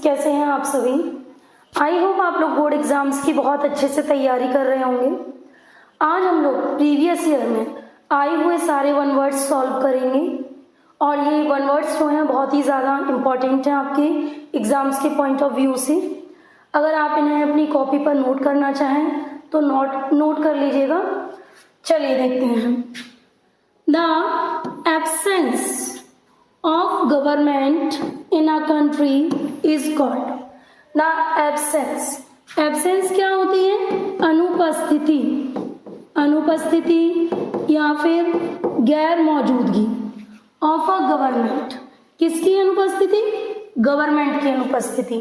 कैसे हैं आप सभी। आई होप आप लोग बोर्ड एग्जाम्स की बहुत अच्छे से तैयारी कर रहे होंगे। आज हम लोग प्रीवियस ईयर में आए हुए सारे वन वर्ड्स सॉल्व करेंगे और ये वन वर्ड्स जो हैं बहुत ही ज़्यादा इम्पॉर्टेंट हैं आपके एग्जाम्स के पॉइंट ऑफ व्यू से। अगर आप इन्हें अपनी कॉपी पर नोट करना चाहें तो नोट कर लीजिएगा। चलिए देखते हैं। The absence of government in a country is called the absence क्या होती है? अनुपस्थिति या फिर गैर मौजूदगी of a government। किसकी अनुपस्थिति? गवर्नमेंट की अनुपस्थिति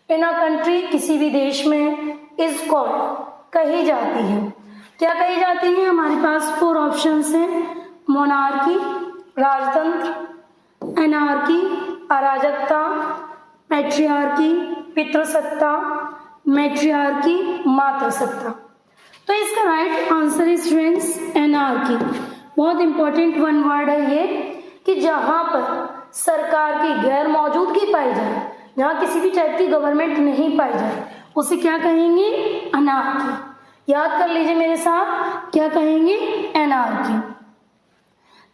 in a country किसी भी देश में is called कही जाती है। क्या कही जाती है? हमारे पास 4 ऑप्शंस हैं, मोनार्की राजतंत्र, एनार्की अराजकता, पैट्रियार्की पितृसत्ता, मैट्रियार्की मातृसत्ता। तो इसका right answer is friends anarchy. बहुत इंपॉर्टेंट वन वर्ड है ये कि जहां पर सरकार की गैर मौजूदगी पाई जाए, जहां किसी भी टाइप की गवर्नमेंट नहीं पाई जाए, उसे क्या कहेंगे? अनार्की। याद कर लीजिए मेरे साथ, क्या कहेंगे? एनार्की।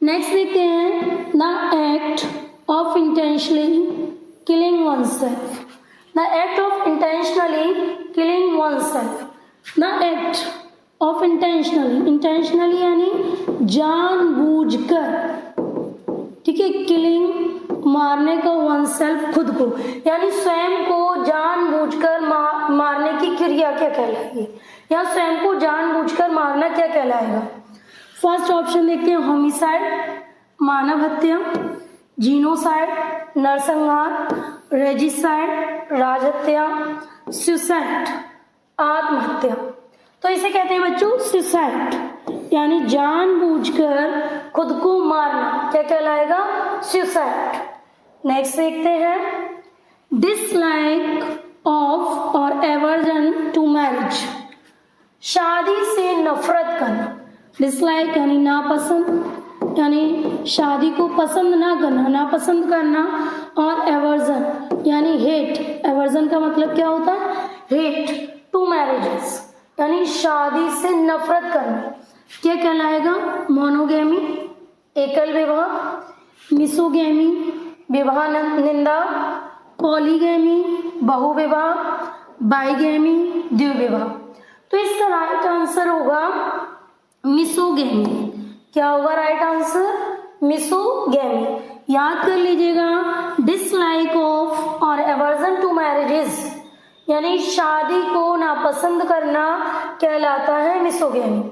नेक्स्ट देखते हैं, the act of intentionally killing oneself. The act of intentionally killing oneself. The act of intentionally यानी जानबूझकर, ठीक है, किलिंग मारने का, वनसेल्फ खुद को, यानी स्वयं को जानबूझकर मारने की क्रिया क्या कहलाएगी, या स्वयं को जानबूझकर मारना क्या कहलाएगा? फर्स्ट ऑप्शन देखते हैं, होमिसाइड मानव हत्या, जीनोसाइड नरसंहार, रेजिसाइड राजहत्या, सुसाइड आत्महत्या। तो इसे कहते हैं बच्चों सुसाइड, यानी जानबूझकर खुद को मारना क्या कहलाएगा? सुसाइड। नेक्स्ट देखते हैं, डिसलाइक ऑफ और एवर्जन टू मैरिज। शादी से नफरत करना। डिसलाइक यानी नापसंद, यानी शादी को पसंद ना करना, नापसंद करना, और एवर्जन यानी हेट। एवर्जन का मतलब क्या होता है? हेट टू मैरिजेस, यानी शादी से नफरत करना क्या कहलाएगा? मोनोगैमी एकल विवाह, मिसोगैमी विवाह निंदा, पॉलीगैमी बहुविवाह, बाइगैमी द्विविवाह। तो इसका राइट आंसर होगा मिसोगैमी। क्या होगा राइट आंसर? मिसोगैमी। याद कर लीजिएगा, डिसलाइक ऑफ और एवर्जन टू मैरिजेस यानी शादी को नापसंद करना कहलाता है मिसोगैमी।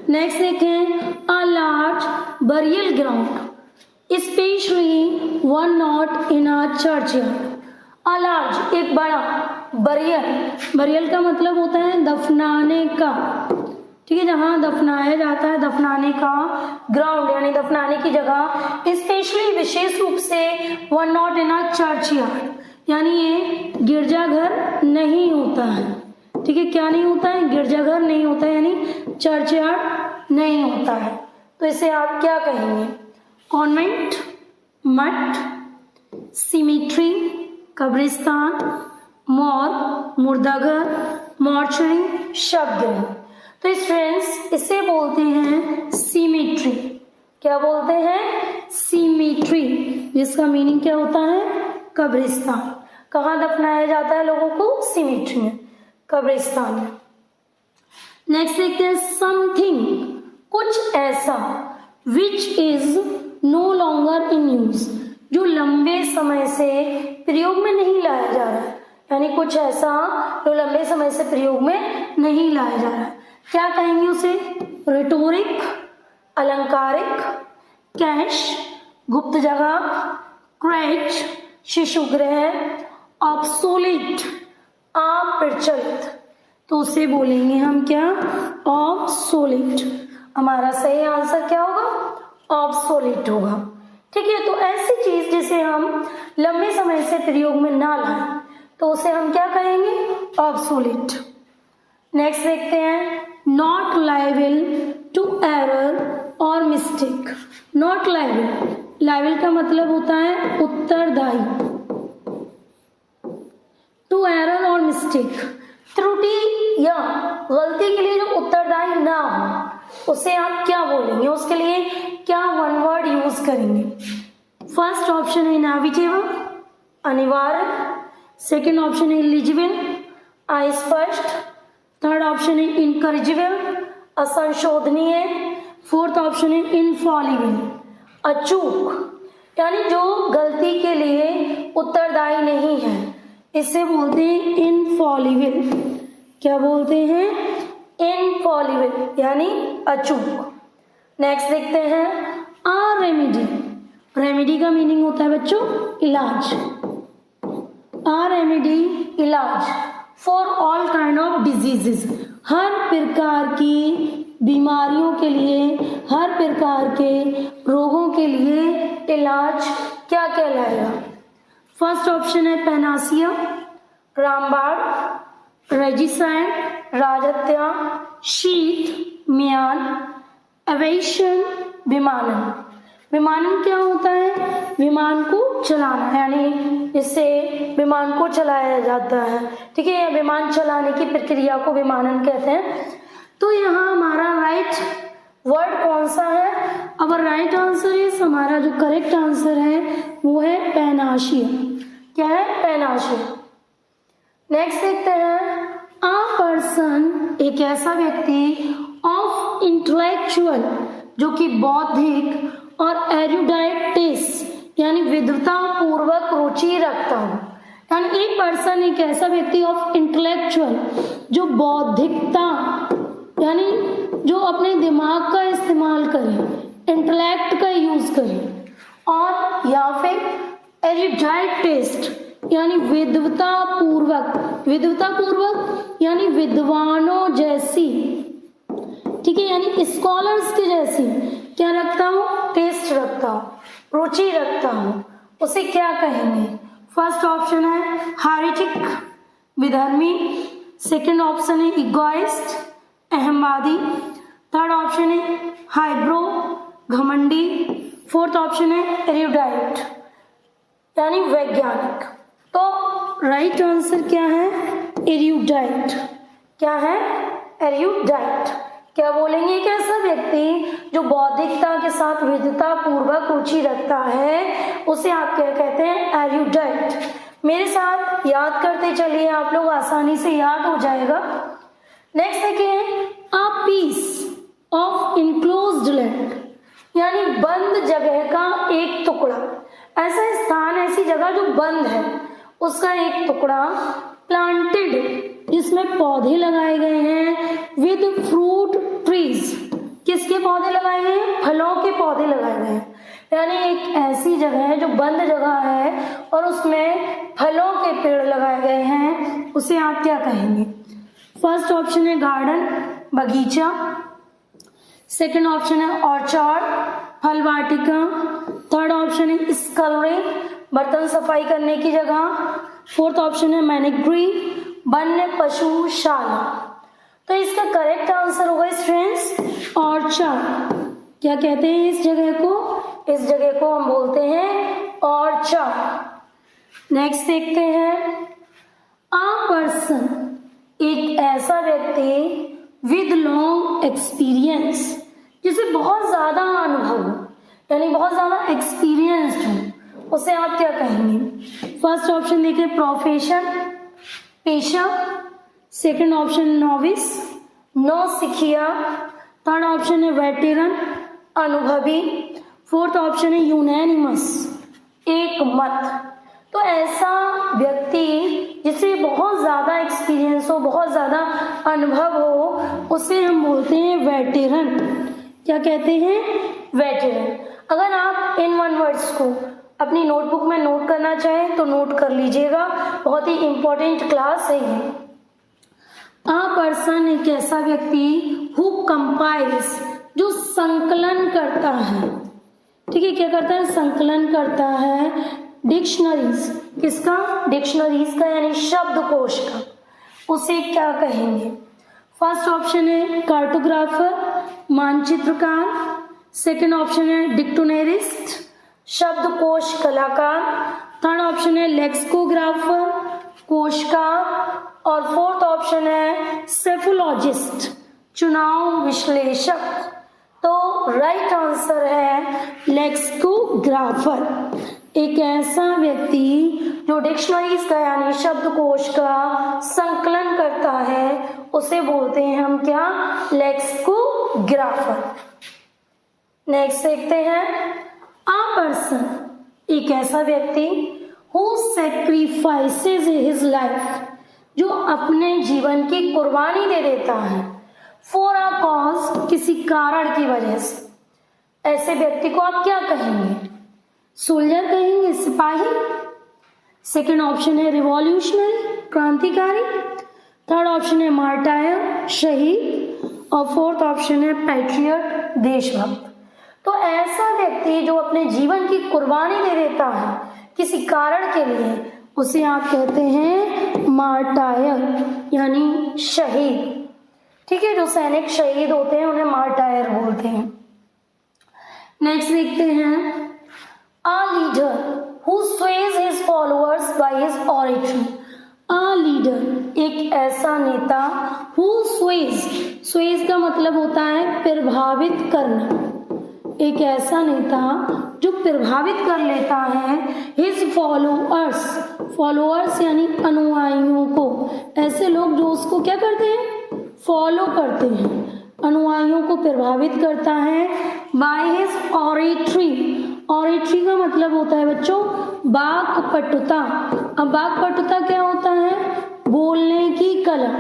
नेक्स्ट देखें, a large burial ground specially one not in a churchyard. A large एक बड़ा, बरियल का मतलब होता है दफनाने का, ठीक है, जहां दफनाया जाता है, दफनाने का, ग्राउंड यानी दफनाने की जगह, स्पेशली विशेष रूप से, one not in a churchyard यानी ये गिरजाघर नहीं होता है, ठीक है, क्या नहीं होता है? गिरजाघर नहीं होता है, यानी चर्चयार्ड नहीं होता है। तो इसे आप क्या कहेंगे? कॉन्वेंट, मठ, सिमिट्री कब्रिस्तान, मॉर्ग मुर्दाघर, मॉर्चरी शवगृह। तो इस फ्रेंड्स इसे बोलते हैं सिमिट्री। क्या बोलते हैं? सिमिट्री, जिसका मीनिंग क्या होता है? कब्रिस्तान। कहाँ दफनाया जाता है लोगों को? सिमिट्री में, कब्रिस्तान में। नेक्स्ट देखते हैं, समथिंग कुछ ऐसा, which is no longer in use जो लंबे समय से प्रयोग में नहीं लाया जा रहा है, यानी कुछ ऐसा जो लंबे समय से प्रयोग में नहीं लाया जा रहा है। क्या कहेंगे उसे? रिटोरिक अलंकारिक, कैश गुप्त जगह, क्रेच शिशुगृह, ऑब्सोलीट अप्रचलित। तो उसे बोलेंगे हम क्या? ऑब्सोलीट। हमारा सही आंसर क्या होगा? ऑब्सोलीट होगा। ठीक है, तो ऐसी चीज जिसे हम लंबे समय से प्रयोग में ना लाएं तो उसे हम क्या कहेंगे? ऑब्सोलीट। नेक्स्ट देखते हैं, नॉट लायबल टू एरर और मिस्टेक। नॉट लायबल, लायबल का मतलब होता है उत्तरदायी, मिस्टेक, त्रुटि या गलती के लिए जो उत्तरदायी ना हो उसे आप क्या बोलेंगे, उसके लिए क्या वन वर्ड यूज करेंगे। फर्स्ट ऑप्शन है इनएविटेबल, अनिवार्य। सेकंड ऑप्शन है इलिजिबल, अस्पष्ट। थर्ड ऑप्शन है इनकरेजिबल, असंशोधनीय। फोर्थ ऑप्शन है इनफॉलिबल, अचूक, यानी जो गलती के लिए उत्तरदायी नहीं है, इसे बोलते हैं इनफॉलिबल। क्या बोलते हैं? इनफॉलिबल, यानी अचूक। नेक्स्ट देखते हैं आ रेमेडी। रेमेडी का मीनिंग होता है बच्चों इलाज। आ रेमेडी, इलाज। For all kind of diseases, हर प्रकार की बीमारियों के लिए, हर प्रकार के रोगों के लिए इलाज क्या कहलाएगा? फर्स्ट ऑप्शन है पैनासिया, रामबाण, रेजिसाइड, राजत्या, शीत, म्यान, एवेशन, विमानन। विमानन क्या होता है? विमान को चलाना, यानी इससे विमान को चलाया जाता है। ठीक है, विमान चलाने की प्रक्रिया को विमानन कहते हैं। तो यहाँ हमारा राइट वर्ड कौन सा है? अवर राइट आंसर इज, हमारा जो करेक्ट आंसर है वो है पैनाशिया। क्या है? पैनाशिया। नेक्स्ट देखते हैं आ पर्सन, एक ऐसा व्यक्ति ऑफ इंटेलेक्चुअल, जो कि बौद्धिक और एरुडाइट टेस्ट, यानी विद्वता पूर्वक रुचि रखता हो। यानी एक पर्सन, एक ऐसा व्यक्ति ऑफ इंटेलेक्चुअल, जो बौद्धिकता, यानी जो अपने दिमाग का इस्तेमाल करे, इंटेलेक्ट का यूज करे, और या फिर एरुडाइट टेस्ट, यानी विद्वता पूर्वक। विद्वता पूर्वक यानी विद्वानों जैसी, ठीक है, यानी स्कॉलर्स के जैसी क्या रखता हूँ? टेस्ट रखता हूँ, रुचि रखता हूँ, उसे क्या कहेंगे? फर्स्ट ऑप्शन है हाइरेटिक, विधर्मी। सेकंड ऑप्शन है इगोइस्ट, अहमवादी। थर्ड ऑप्शन है हाइब्रो, घमंडी। फोर्थ ऑप्शन है एरुडाइट, यानी वैज्ञानिक। तो राइट आंसर क्या है? एरुडाइट। क्या है? एरुडाइट। क्या बोलेंगे? एक ऐसा व्यक्ति जो बौद्धिकता के साथ विद्वता पूर्वक रुचि रखता है, उसे आप क्या कहते हैं? एरुडाइट। मेरे साथ याद करते चलिए, आप लोग आसानी से याद हो जाएगा। नेक्स्ट देखिए a piece of enclosed land, यानी बंद जगह का एक टुकड़ा। ऐसा स्थान, ऐसी जगह जो बंद है, उसका एक टुकड़ा। प्लांटेड, जिसमें पौधे लगाए गए हैं। विद फ्रूट ट्रीज, किसके पौधे लगाए गए हैं? फलों के पौधे लगाए गए हैं। यानी एक ऐसी जगह है जो बंद जगह है और उसमें फलों के पेड़ लगाए गए हैं, उसे आप क्या कहेंगे? फर्स्ट ऑप्शन है गार्डन, बगीचा। सेकंड ऑप्शन है ऑर्चार्ड, फल वाटिका। थर्ड ऑप्शन है स्कलरी, बर्तन सफाई करने की जगह। फोर्थ ऑप्शन है मैनेजरी, वन्य पशुशाला। तो इसका करेक्ट आंसर होगा स्टूडेंट्स ऑर्चार्ड। क्या कहते हैं इस जगह को? इस जगह को हम बोलते हैं ऑर्चार्ड। नेक्स्ट देखते हैं अ पर्सन, एक ऐसा व्यक्ति विद लॉन्ग एक्सपीरियंस, जिसे बहुत ज्यादा अनुभव हो, यानी बहुत ज्यादा एक्सपीरियंस्ड हो, उसे आप क्या कहेंगे? फर्स्ट ऑप्शन देखिए प्रोफेशन, पेशा। सेकंड ऑप्शन नोविस, नौसिखिया। थर्ड ऑप्शन है वेटेरन, अनुभवी। फोर्थ ऑप्शन है यूनैनिमस, एक मत। तो ऐसा व्यक्ति जिसे बहुत ज्यादा एक्सपीरियंस हो, बहुत ज्यादा अनुभव हो, उसे हम बोलते हैं वेटेरन। क्या कहते हैं? वेटेरन। अगर आप इन वन वर्ड्स को अपनी नोटबुक में नोट करना चाहें तो नोट कर लीजिएगा, बहुत ही इंपॉर्टेंट क्लास है ये। अ पर्सन, एक ऐसा व्यक्ति हु कंपाइल्स, जो संकलन करता है। ठीक है, क्या करता है? संकलन करता है डिक्शनरीज। किसका? डिक्शनरीज का, यानी शब्दकोश का। उसे क्या कहेंगे? फर्स्ट ऑप्शन है कार्टोग्राफर, मानचित्रकार। सेकंड ऑप्शन है डिक्शनरिस्ट, शब्दकोश कलाकार। थर्ड ऑप्शन है लेक्सिकोग्राफर, कोशकार। और फोर्थ ऑप्शन है सेफोलॉजिस्ट, चुनाव विश्लेषक। तो राइट आंसर है लेक्सिकोग्राफर, एक ऐसा व्यक्ति जो डिक्शनरीज का यानी शब्दकोश का संकलन करता है, उसे बोलते हैं हम क्या, लेक्सिकोग्राफर। नेक्स्ट देखते हैं अ पर्सन, एक ऐसा व्यक्ति हु सैक्रिफाइसेस हिज लाइफ, जो अपने जीवन की कुर्बानी दे देता है, फॉर अ कॉज, किसी कारण की वजह से। ऐसे व्यक्ति को आप क्या कहेंगे, सोल्जर कहेंगे, सिपाही। सेकंड ऑप्शन है रिवॉल्यूशनरी, क्रांतिकारी। थर्ड ऑप्शन है मार्टायर, शहीद। और फोर्थ ऑप्शन है पैट्रियट, देशभक्त। तो ऐसा व्यक्ति जो अपने जीवन की कुर्बानी दे देता है किसी कारण के लिए, उसे आप कहते हैं मार्टायर यानी शहीद। ठीक है, जो सैनिक शहीद होते हैं उन्हें मार्टायर बोलते हैं। नेक्स्ट देखते हैं a leader who Suez his followers by his oratory. A leader, एक ऐसा नेता, हु स्वेज का मतलब होता है प्रभावित करना, एक ऐसा नेता जो प्रभावित कर लेता है हिज फॉलोअर्स यानी अनुयायियों को। ऐसे लोग जो उसको क्या करते हैं, फॉलो करते हैं, अनुयायियों को प्रभावित करता है बाय हिज ऑरेटरी। ऑरेटरी का मतलब होता है बच्चों वाक्पटुता। अब वाक्पटुता क्या होता है, बोलने की कला,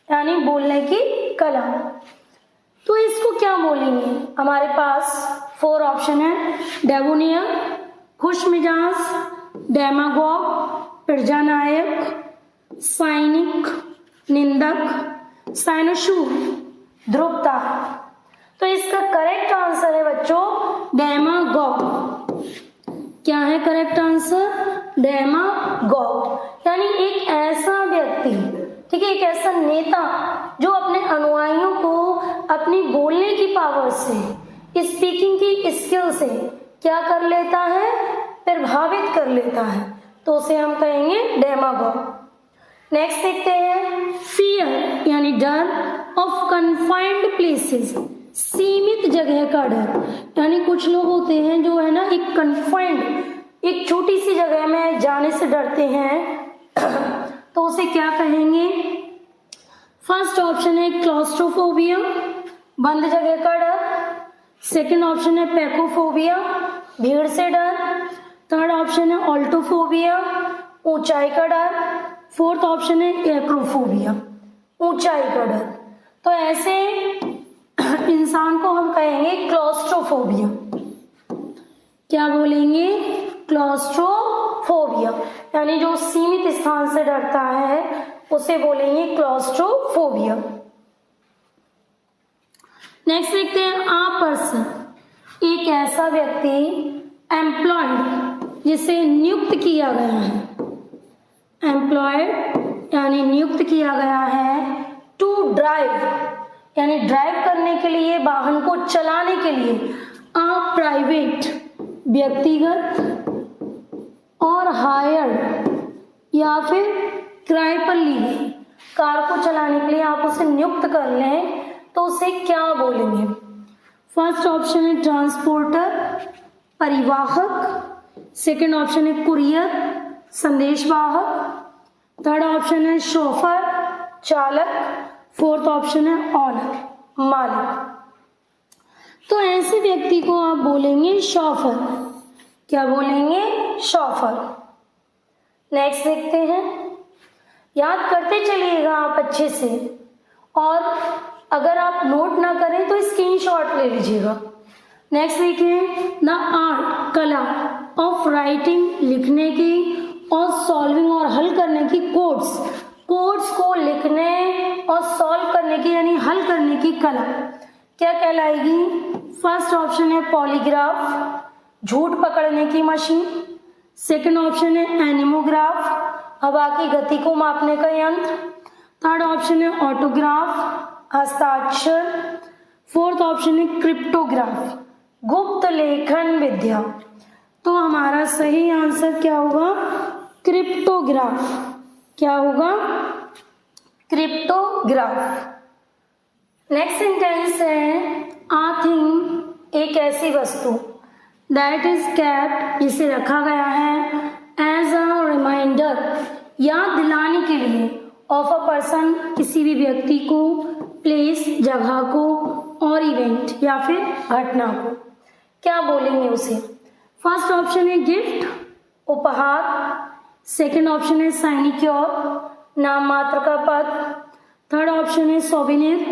यानी बोलने की कला। तो इसको क्या बोलेंगे, हमारे पास फोर ऑप्शन है, डेबोनियर, खुशमिजाज, डेमागोग, प्रजानायक, सैनिक, निंदक, साइनोशूर, ध्रुवता। तो इसका करेक्ट आंसर है बच्चों डेमागोग। क्या है करेक्ट आंसर, डेमागोग, यानी एक ऐसा व्यक्ति, ठीक है, एक ऐसा नेता जो अपने अनुयायियों को अपनी बोलने की पावर से, स्पीकिंग की स्किल से क्या कर लेता है, प्रभावित कर लेता है, तो उसे हम कहेंगे डेमागोग। नेक्स्ट देखते हैं फियर यानी डर ऑफ कन्फाइंड प्लेसेस, सीमित जगह का डर। यानी कुछ लोग होते हैं जो है ना एक कन्फाइंड, एक छोटी सी जगह में जाने से डरते हैं तो उसे क्या कहेंगे। फर्स्ट ऑप्शन है क्लॉस्ट्रोफोबिया, बंद जगह का डर। सेकंड ऑप्शन है पैकोफोबिया, भीड़ से डर। थर्ड ऑप्शन है ऑल्टोफोबिया, ऊंचाई का डर। फोर्थ ऑप्शन है एक्रोफोबिया, ऊंचाई का डर। तो ऐसे इंसान को हम कहेंगे क्लॉस्ट्रोफोबिया। क्या बोलेंगे, क्लॉस्ट्रोफोबिया, यानी जो सीमित स्थान से डरता है उसे बोलेंगे क्लॉस्ट्रोफोबिया। नेक्स्ट देखते हैं अ पर्सन, एक ऐसा व्यक्ति एम्प्लॉयड, जिसे नियुक्त किया गया है। एम्प्लॉयड यानी नियुक्त किया गया है, टू ड्राइव यानी ड्राइव करने के लिए, वाहन को चलाने के लिए। अ प्राइवेट व्यक्तिगत, और हायर्ड या फिर किराए पर ली गई कार को चलाने के लिए आप उसे नियुक्त कर लें तो उसे क्या बोलेंगे। फर्स्ट ऑप्शन है ट्रांसपोर्टर, परिवाहक। सेकंड ऑप्शन है कुरियर, संदेशवाहक। थर्ड ऑप्शन है शोफर, चालक। फोर्थ ऑप्शन है ऑनर, मालिक। तो ऐसे व्यक्ति को आप बोलेंगे शॉफर। क्या बोलेंगे, शॉफर। नेक्स्ट देखते हैं, याद करते चलिएगा आप अच्छे से, और अगर आप नोट ना करें तो स्क्रीनशॉट ले लीजिएगा। नेक्स्ट देखिए द आर्ट, कला ऑफ राइटिंग, लिखने की, और सॉल्विंग और हल करने की, कोड्स को लिखने और सॉल्व करने की यानी हल करने की कला क्या कहलाएगी। फर्स्ट ऑप्शन है पॉलीग्राफ, झूठ पकड़ने की मशीन। सेकंड ऑप्शन है एनिमोग्राफ, हवा की गति को मापने का यंत्र। थर्ड ऑप्शन है ऑटोग्राफ, हस्ताक्षर। फोर्थ ऑप्शन है क्रिप्टोग्राफ, गुप्त लेखन विद्या। तो हमारा सही आंसर क्या होगा, क्रिप्टोग्राफ। क्या होगा, क्रिप्टोग्राफ। नेक्स्ट सेंटेंस है आ थिंग, एक ऐसी वस्तु, दैट इज कैप्ट, जिसे रखा गया है, एज अ रिमाइंडर, याद दिलाने के लिए, ऑफ अ पर्सन, किसी भी व्यक्ति को, प्लेस, जगह को, और इवेंट या फिर घटना को। क्या बोलेंगे उसे? फर्स्ट ऑप्शन है गिफ्ट, उपहार। सेकंड ऑप्शन है साइनिक्योर, नाम मात्र का पद। थर्ड ऑप्शन है सोविनिर,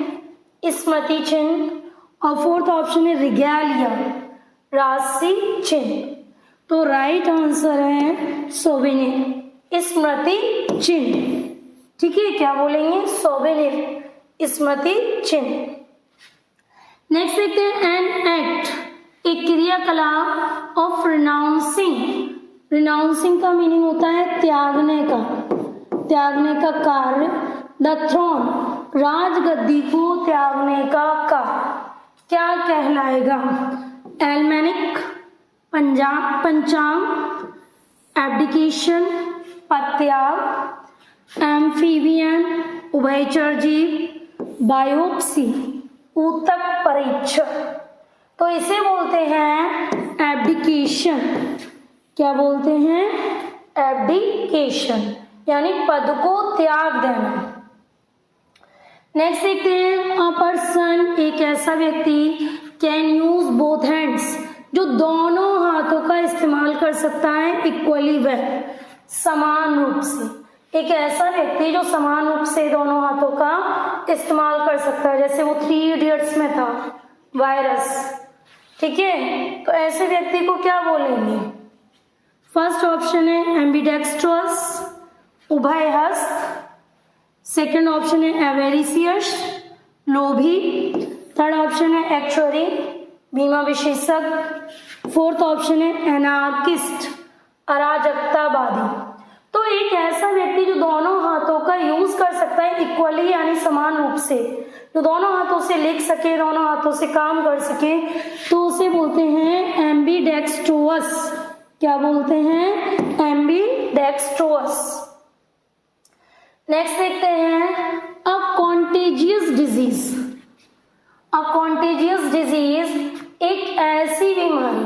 स्मृति चिन्ह। और फोर्थ ऑप्शन है रिगैलिया, राशि चिन्ह। तो राइट आंसर है सोविनिर, स्मृति चिन्ह। ठीक है, क्या बोलेंगे? सोविनिर, स्मृति चिन्ह। नेक्स्ट देखते हैं एन एक्ट, एक क्रियाकलाप ऑफ रिनाउंसिंग। रिनाउंसिंग का मीनिंग होता है त्यागने का, त्यागने का कार्य। द थ्रोन, राजगद्दी को त्यागने का कार्य क्या कहलाएगा? एल्मेनिक, पंचांग, एब्डिकेशन, पदत्याग, एम्फीबियन, उभयचर जीव, बायोप्सी, ऊतक परीक्षण। तो इसे बोलते हैं एब्डिकेशन। क्या बोलते हैं? एब्डिकेशन, यानी पद को त्याग देना। नेक्स्ट देखते हैं अ पर्सन, एक ऐसा व्यक्ति, कैन यूज बोथ हैंड्स, जो दोनों हाथों का इस्तेमाल कर सकता है, इक्वली वेल, समान रूप से। एक ऐसा व्यक्ति जो समान रूप से दोनों हाथों का इस्तेमाल कर सकता है, जैसे वो 3 इडियट्स में था, वायरस। ठीक है, तो ऐसे व्यक्ति को क्या बोलेंगे? फर्स्ट ऑप्शन है एम्बिडेक्स्ट्रस, उभयहस्त। सेकंड ऑप्शन है एवेरिसियस, लोभी। थर्ड ऑप्शन है एक्चुअरी, बीमा विशेषज्ञ। फोर्थ ऑप्शन है एनार्किस्ट, अराजकतावादी। तो एक ऐसा व्यक्ति जो दोनों हाथों का यूज कर सकता है इक्वली, यानी समान रूप से, जो दोनों हाथों से लिख सके, दोनों हाथों से काम कर सके, तो उसे बोलते हैं एम्बिडेक्स्ट्रोअस। क्या बोलते हैं? एम्बिडेक्स्ट्रोअस। नेक्स्ट देखते हैं अ कॉन्टेजियस डिजीज। अ कॉन्टेजियस डिजीज एक ऐसी बीमारी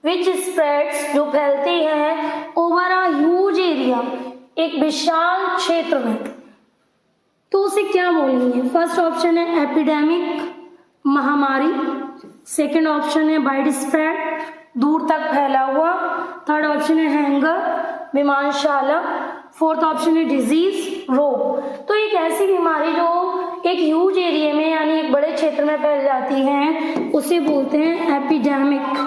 विच स्प्रेड्स, जो फैलती है, ओवर अ ह्यूज एरिया, एक विशाल क्षेत्र में। तो उसे क्या बोलेंगे? फर्स्ट ऑप्शन है एपिडेमिक, महामारी। सेकंड ऑप्शन है वाइड स्प्रेड, दूर तक फैला हुआ। थर्ड ऑप्शन है हैंगर, विमानशाला। फोर्थ ऑप्शन है डिजीज, रोग। तो एक ऐसी बीमारी जो एक ह्यूज एरिया में, यानी एक बड़े क्षेत्र में फैल जाती है, उसे बोलते हैं एपिडेमिक।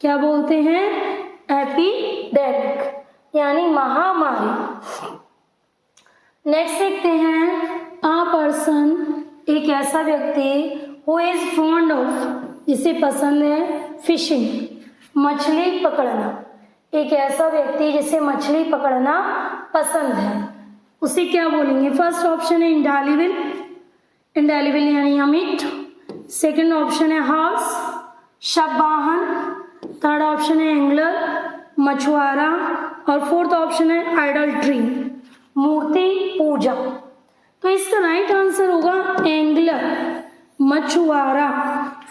क्या बोलते हैं? एपिडेमिक, यानी महामारी। नेक्स्ट देखते हैं अ पर्सन, एक ऐसा व्यक्ति, हु इज फॉन्ड ऑफ, जिसे पसंद है, फिशिंग, मछली पकड़ना। एक ऐसा व्यक्ति जिसे मछली पकड़ना पसंद है, उसे क्या बोलेंगे? फर्स्ट ऑप्शन है इंडालिबल, इंडालिबल यानी अमिट। सेकंड ऑप्शन है हॉर्स, शबवाहन। थर्ड ऑप्शन है एंगलर, मछुआरा। और फोर्थ ऑप्शन है आइडल्ट्री, मूर्ति पूजा। तो इसका राइट आंसर होगा एंगलर, मछुआरा।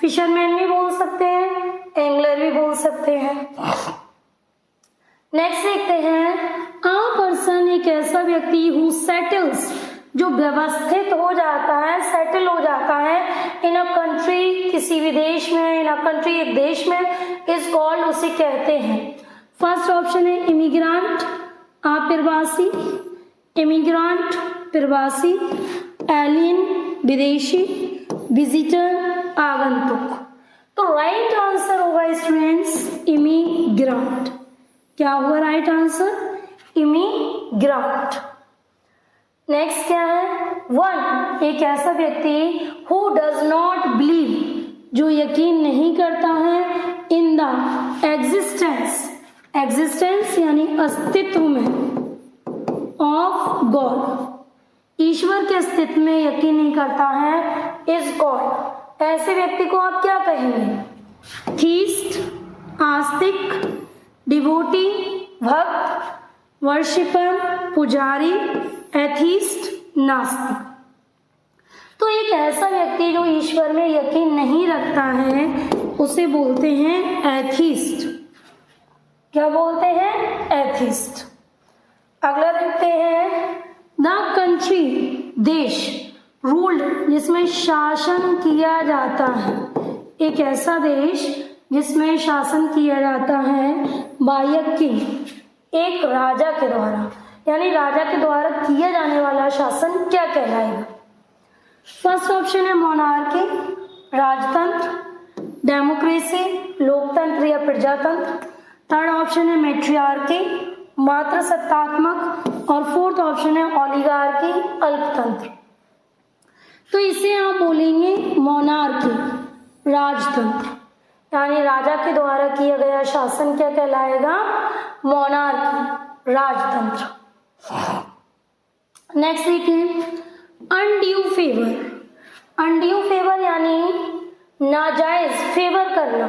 फिशरमैन भी बोल सकते हैं, एंगलर भी बोल सकते हैं। नेक्स्ट देखते हैं अ पर्सन, एक ऐसा व्यक्ति, हु सेटल्स, जो व्यवस्थित हो जाता है, सेटल हो जाता है, इन अ कंट्री, किसी भी देश में, इन अ कंट्री, एक देश में, इज कॉल्ड, उसे कहते हैं। फर्स्ट ऑप्शन है इमिग्रांट, अप्रवासी। इमिग्रांट, प्रवासी। एलियन, विदेशी। विजिटर, आगंतुक। तो राइट आंसर होगा स्टूडेंट्स इमिग्रांट। क्या हुआ राइट आंसर? इमिग्रांट। नेक्स्ट क्या है? वन, एक ऐसा व्यक्ति, हु डज नॉट बिलीव, जो यकीन नहीं करता है, इन द एग्जिस्टेंस, एग्जिस्टेंस यानी अस्तित्व में, ऑफ गॉड, ईश्वर के अस्तित्व में यकीन नहीं करता है, इज गॉड। ऐसे व्यक्ति को आप क्या कहेंगे? थीस्ट, आस्तिक, डिवोटी, भक्त, वर्शिपर, पुजारी, एथीस्ट, नास्तिक। तो एक ऐसा व्यक्ति जो ईश्वर में यकीन नहीं रखता है उसे बोलते हैं एथिस्ट। क्या बोलते हैं? एथिस्ट। अगला देखते हैं, द कंट्री, देश, रूल्ड, जिसमें शासन किया जाता है। एक ऐसा देश जिसमें शासन किया जाता है बाय अ किंग, एक राजा के द्वारा, यानी राजा के द्वारा किया जाने वाला शासन क्या कहलाएगा? फर्स्ट ऑप्शन है मोनार्की, राजतंत्र, डेमोक्रेसी, लोकतंत्र या प्रजातंत्र। थर्ड ऑप्शन है मैट्रियार्की, मात्र सत्तात्मक, और फोर्थ ऑप्शन है ओलिगार्की, अल्पतंत्र। तो इसे आप बोलेंगे मोनार्की, राजतंत्र, यानी राजा के द्वारा किया गया शासन क्या कहलाएगा? मोनार्की, राजतंत्र। नेक्स्ट देखिए, अनड्यू फेवर। अनड्यू फेवर यानी नाजायज फेवर करना,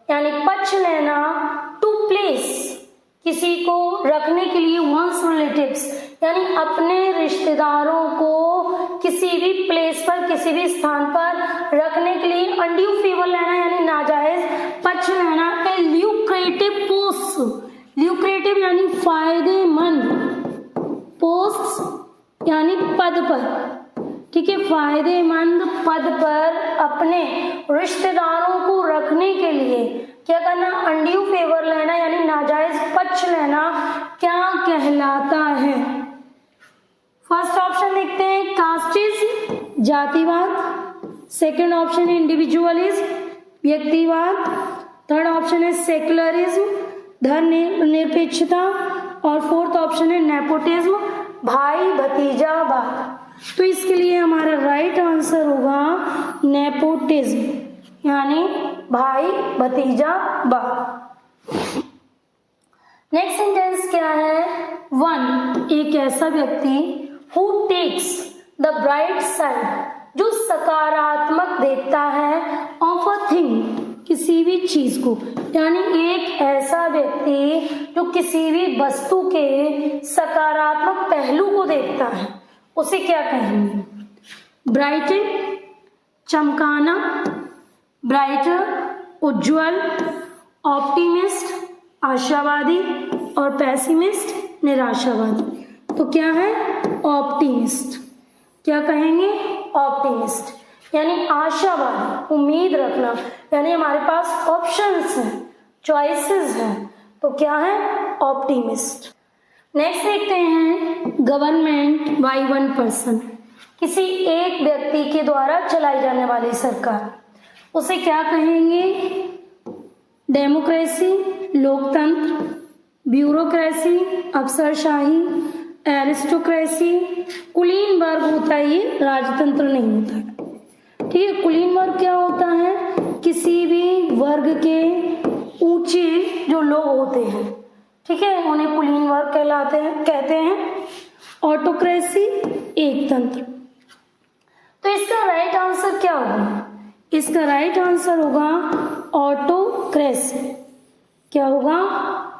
यानी पक्ष लेना, टू प्लेस, किसी को रखने के लिए, वंस रिलेटिव्स, यानी अपने रिश्तेदारों को किसी भी प्लेस पर, किसी भी स्थान पर रखने के लिए अनड्यू फेवर लेना, यानी नाजायज पक्ष लेना। ए ल्यूक्रेटिव पोस्ट, ल्यूक्रेटिव यानी फायदेमंद, पोस्ट यानी पद पर, ठीक है, फायदेमंद पद पर अपने रिश्तेदारों को रखने के लिए क्या करना? अनड्यू फेवर लेना, यानी नाजायज पक्ष लेना, क्या कहलाता है? फर्स्ट ऑप्शन देखते हैं, कास्टिज्म, जातिवाद। सेकंड ऑप्शन है इंडिविजुअलिज्म, व्यक्तिवाद। थर्ड ऑप्शन है सेक्युलरिज्म, धर्मनिरपेक्षता, और फोर्थ ऑप्शन है नेपोटिज्म, भाई भतीजावाद। तो इसके लिए हमारा राइट आंसर होगा नेपोटिज्म, यानी भाई भतीजावाद। नेक्स्ट सेंटेंस क्या है? वन, एक ऐसा व्यक्ति who takes the bright side, जो सकारात्मक देखता है, ऑफ अ थिंग, किसी भी चीज को, यानी एक ऐसा व्यक्ति जो किसी भी वस्तु के सकारात्मक पहलू को देखता है, उसे क्या कहेंगे? ब्राइटन, चमकाना, ब्राइटर, उज्जवल, ऑप्टिमिस्ट, आशावादी, और पैसिमिस्ट, निराशावादी। तो क्या है? ऑप्टिमिस्ट। क्या कहेंगे? ऑप्टिमिस्ट, यानी आशावादी, उम्मीद रखना, यानी हमारे पास ऑप्शंस हैं, चॉइसेस हैं, तो क्या है? ऑप्टिमिस्ट। नेक्स्ट देखते हैं, गवर्नमेंट बाय वन पर्सन, किसी एक व्यक्ति के द्वारा चलाई जाने वाली सरकार, उसे क्या कहेंगे? डेमोक्रेसी, लोकतंत्र, ब्यूरोक्रेसी, अफसरशाही, एरिस्टोक्रेसी। कुलीन वर्ग होता है ये, राजतंत्र नहीं होता है, ठीक है। कुलीन वर्ग क्या होता है? किसी भी वर्ग के ऊंचे जो लोग होते हैं, ठीक है, उन्हें कुलीन वर्ग कहते हैं। ऑटोक्रेसी, एकतंत्र। तो इसका राइट आंसर क्या होगा? इसका राइट आंसर होगा ऑटोक्रेसी। क्या होगा?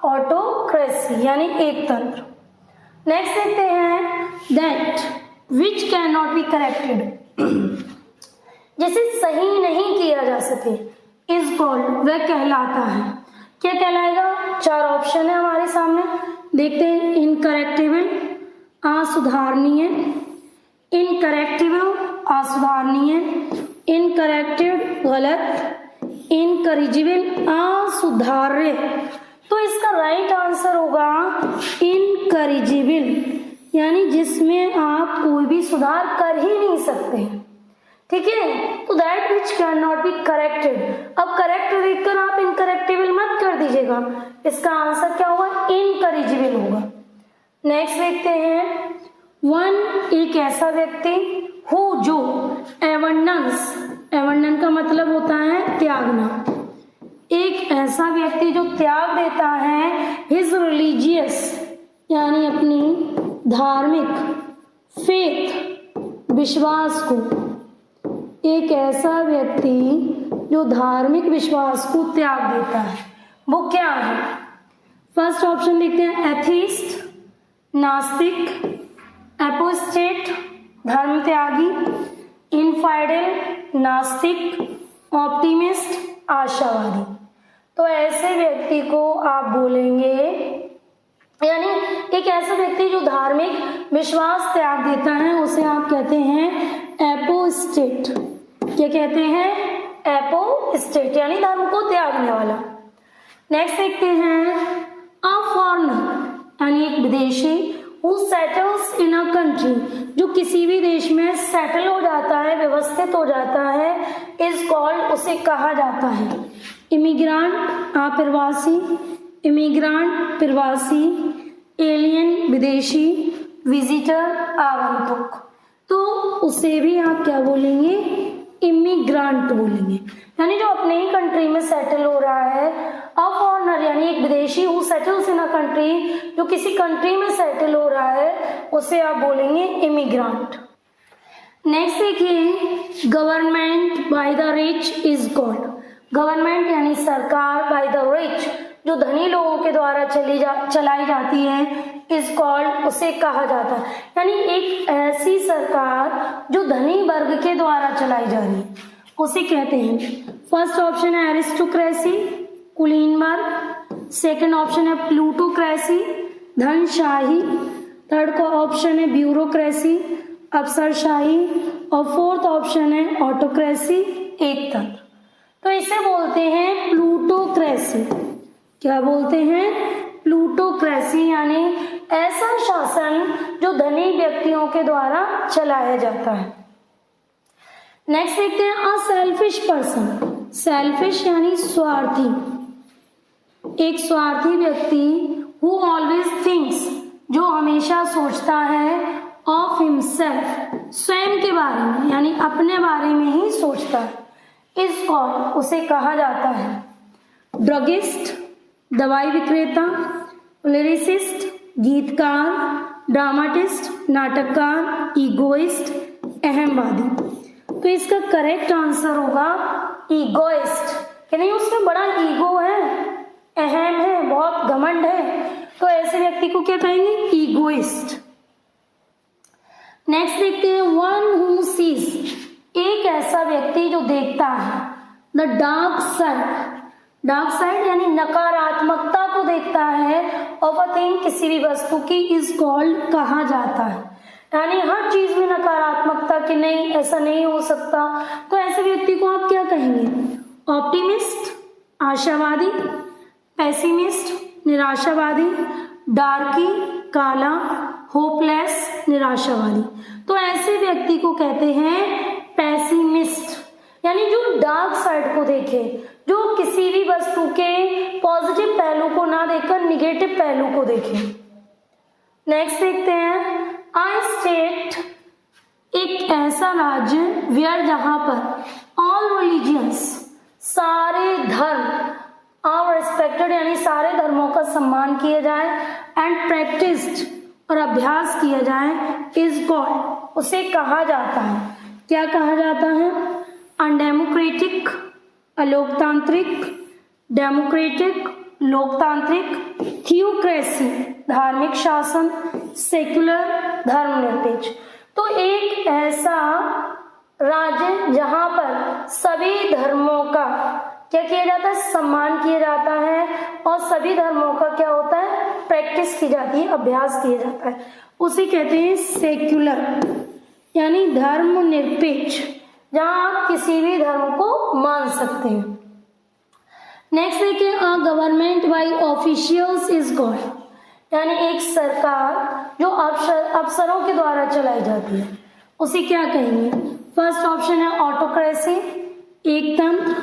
ऑटोक्रेसी, यानी एकतंत्र। नेक्स्ट देखते हैं, that which can not be corrected, जिसे सही नहीं किया जा सके, इज कॉल्ड, वह कहलाता है। क्या कहलाएगा? चार ऑप्शन है हमारे सामने, देखते हैं। इनकरेक्टेबल, असुधारणीय, इनकरेक्टेबल, असुधारणीय, इनकरेक्टेड, गलत, इनकरिजिबल, असुधार्य। तो इसका राइट आंसर होगा इनकरिजिबल, यानी जिसमें आप कोई भी सुधार कर ही नहीं सकते, ठीक है। तो that which can not be corrected, अब करेक्ट देखकर आप इनकरेक्टेबल मत कर दीजिएगा, इसका आंसर क्या होगा? इनकरिजिबल होगा। नेक्स्ट देखते हैं, वन, एक ऐसा व्यक्ति, हु, जो, एबंडेंस, एबंडेंस का मतलब होता है त्यागना, एक ऐसा व्यक्ति जो त्याग देता है हिज रिलीजियस, यानी अपनी धार्मिक, फेथ, विश्वास को, एक ऐसा व्यक्ति जो धार्मिक विश्वास को त्याग देता है, वो क्या है? फर्स्ट ऑप्शन देखते हैं, एथीस्ट, नास्तिक, एपोस्टेट, धर्म त्यागी, इनफाइडल नास्तिक, ऑप्टिमिस्ट आशावादी। तो ऐसे व्यक्ति को आप बोलेंगे, यानी एक ऐसा व्यक्ति जो धार्मिक विश्वास त्याग देता है उसे आप कहते हैं एपोस्टेट। क्या कहते हैं? एपोस्टेट, यानी धर्म को त्यागने वाला। नेक्स्ट देखते हैं अ फॉरेनर, यानी एक विदेशी, who settles in a country, जो किसी भी देश में सेटल हो जाता है, व्यवस्थित हो जाता है, इज कॉल्ड, उसे कहा जाता है इमिग्रांट अप्रवासी, इमिग्रांट प्रवासी, एलियन विदेशी, विजिटर आगंतुक। तो उसे भी आप क्या बोलेंगे? इमिग्रांट बोलेंगे, यानी जो अपने ही कंट्री में सेटल हो रहा है। अ फॉरेनर यानी एक विदेशी, who settles in a country, जो किसी कंट्री में सेटल हो रहा है, उसे आप बोलेंगे इमिग्रांट। नेक्स्ट देखिए government by the rich is called. Government यानी सरकार, बाय द रिच जो धनी लोगों के द्वारा चलाई जाती है, इज कॉल्ड, उसे कहा जाता है। यानी एक ऐसी सरकार जो धनी वर्ग के द्वारा चलाई जा रही है उसे कहते हैं। फर्स्ट ऑप्शन है एरिस्टोक्रेसी, कुलीन वर्ग। सेकंड ऑप्शन है प्लूटोक्रेसी, धनशाही। थर्ड का ऑप्शन है ब्यूरोक्रेसी, अफसरशाही। और फोर्थ ऑप्शन है ऑटोक्रेसी, एक तंत्र। तो इसे बोलते हैं प्लूटोक्रेसी। क्या बोलते हैं? प्लूटोक्रेसी, यानी ऐसा शासन जो धनी व्यक्तियों के द्वारा चलाया जाता है। नेक्स्ट देखते हैं अ सेल्फिश पर्सन। सेल्फिश यानी स्वार्थी, एक स्वार्थी व्यक्ति, हु ऑलवेज थिंक्स, जो हमेशा सोचता है, ऑफ हिमसेल्फ, स्वयं के बारे में, यानी अपने बारे में ही सोचता है, इज कॉल्ड, उसे कहा जाता है ड्रगिस्ट, दवाई विक्रेता, लिरिसिस्ट, गीतकार, ड्रामाटिस्ट, नाटककार, ईगोइस्ट, अहमवादी। तो इसका करेक्ट आंसर होगा ईगोइस्ट, कि नहीं उसमें बड़ा ईगो है, अहम है, बहुत घमंड है, तो ऐसे व्यक्ति को क्या कहेंगे? ईगोइस्ट। नेक्स्ट देखते हैं वन हु सीज, एक ऐसा व्यक्ति जो देखता है, the dark side. Dark side यानी नकारात्मकता को देखता है, ऑफ अ थिंग, किसी भी वस्तु की, इज कॉल्ड, कहा जाता है। यानी हर चीज में नकारात्मकता, कि नहीं ऐसा नहीं हो सकता, तो ऐसे व्यक्ति को आप क्या कहेंगे? ऑप्टिमिस्ट आशावादी, पेसिमिस्ट निराशावादी, डार्की काला, होपलेस निराशावादी। तो ऐसे व्यक्ति को कहते हैं पेसिमिस्ट, यानी जो डार्क साइड को देखे, जो किसी भी वस्तु के पॉजिटिव पहलू को ना देखकर निगेटिव पहलू को देखे। नेक्स्ट देखते हैं आई स्टेट, एक ऐसा राज्य, वेयर, जहां पर ऑल रिलीजियंस, सारे धर्म, आर रिस्पेक्टेड, यानी सारे धर्मों का सम्मान किया जाए, एंड प्रैक्टिस्ड, और अभ्यास किया जाए, इज कॉल्ड, उसे कहा जाता है। क्या कहा जाता है? अनडेमोक्रेटिक, अलोकतांत्रिक, डेमोक्रेटिक, लोकतांत्रिक, थियोक्रेसी, धार्मिक शासन, सेक्युलर, धर्मनिरपेक्ष। तो एक ऐसा राज्य जहां पर सभी धर्मों का क्या किया जाता है? सम्मान किया जाता है, और सभी धर्मों का क्या होता है? प्रैक्टिस की जाती है, अभ्यास किया जाता है, उसे कहते हैं सेक्युलर, यानी धर्मनिरपेक्ष, जहां आप किसी भी धर्म को मान सकते हैं। नेक्स्ट देखिए a government by officials is called, यानी एक सरकार जो अफसरों के द्वारा चलाई जाती है, उसे क्या कहेंगे? फर्स्ट ऑप्शन है ऑटोक्रेसी, एकतंत्र,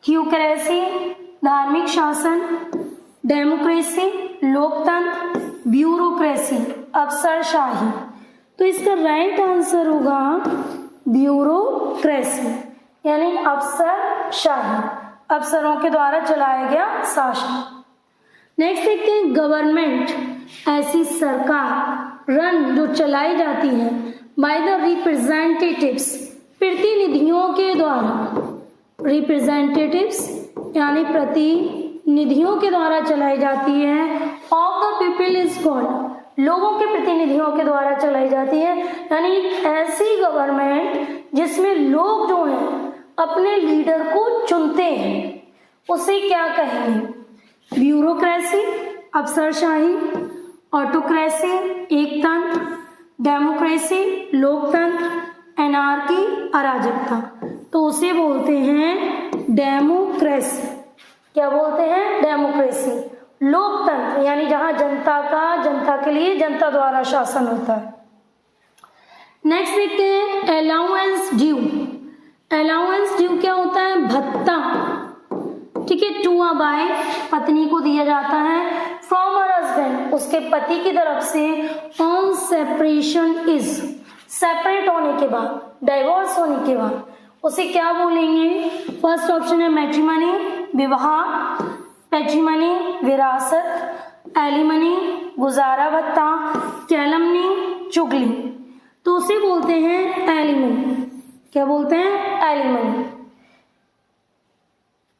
थियोक्रेसी, धार्मिक शासन, डेमोक्रेसी, लोकतंत्र, ब्यूरोक्रेसी, अफसरशाही। तो इसका राइट आंसर होगा ब्यूरोक्रेसी, यानी अफसरशाही, अफसरों के द्वारा चलाया गया शासन। नेक्स्ट देखते हैं गवर्नमेंट, ऐसी सरकार, रन, जो चलाई जाती है, बाय द रिप्रेजेंटेटिव्स, प्रतिनिधियों के द्वारा, रिप्रेजेंटेटिव्स यानी प्रतिनिधियों के द्वारा चलाई जाती है, of the people is called, लोगों के प्रतिनिधियों के द्वारा चलाई जाती है, यानी एक ऐसी गवर्नमेंट जिसमें लोग जो हैं अपने लीडर को चुनते हैं, उसे क्या कहेंगे? ब्यूरोक्रेसी अफसरशाही, ऑटोक्रेसी एकतंत्र, डेमोक्रेसी लोकतंत्र, एनार्की अराजकता। तो उसे बोलते हैं डेमोक्रेसी। क्या बोलते हैं? डेमोक्रेसी। लोकतंत्र यानी जहां जनता के लिए जनता द्वारा शासन होता है। नेक्स्ट देखते हैं अलाउंस ड्यू। अलाउंस ड्यू क्या होता है? भत्ता, ठीक है, टू अ वाइफ, पत्नी को दिया जाता है, फ्रॉम हर हस्बैंड, उसके पति की तरफ से, ऑन सेपरेशन इज, सेपरेट होने के बाद, डाइवोर्स होने के बाद, उसे क्या बोलेंगे? फर्स्ट ऑप्शन है मैट्रिमनी विवाह, पैट्रिमनी विरासत, एलिमनी गुजारा भत्ता, कैलमनी चुगली। तो उसे बोलते हैं एलिमनी। क्या बोलते हैं? एलिमनी।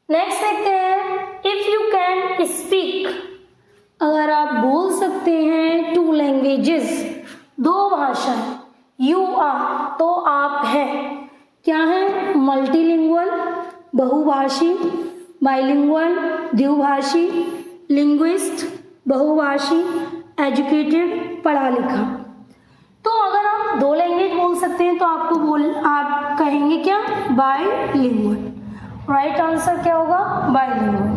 नेक्स्ट देखते हैं इफ यू कैन स्पीक, अगर आप बोल सकते हैं, टू लैंग्वेजेस, दो भाषाएं, यू आर, तो आप हैं, क्या है? मल्टीलिंगुअल बहुभाषी, बाइलिंगुअल द्विभाषी, लिंग्विस्ट बहुभाषी, एजुकेटेड पढ़ा लिखा। तो अगर आप दो लैंग्वेज बोल सकते हैं तो आप कहेंगे क्या? बाइलिंगुअल। राइट आंसर क्या होगा? बाइलिंगुअल।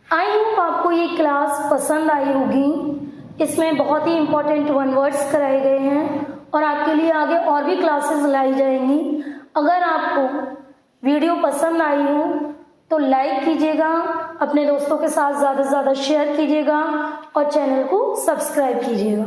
आई होप आपको ये क्लास पसंद आई होगी। इसमें बहुत ही इंपॉर्टेंट 1 वर्ड्स कराए गए हैं और आपके लिए आगे और भी क्लासेस लाई जाएंगी। अगर आपको वीडियो पसंद आई हो तो लाइक कीजिएगा, अपने दोस्तों के साथ ज़्यादा से ज़्यादा शेयर कीजिएगा और चैनल को सब्सक्राइब कीजिएगा।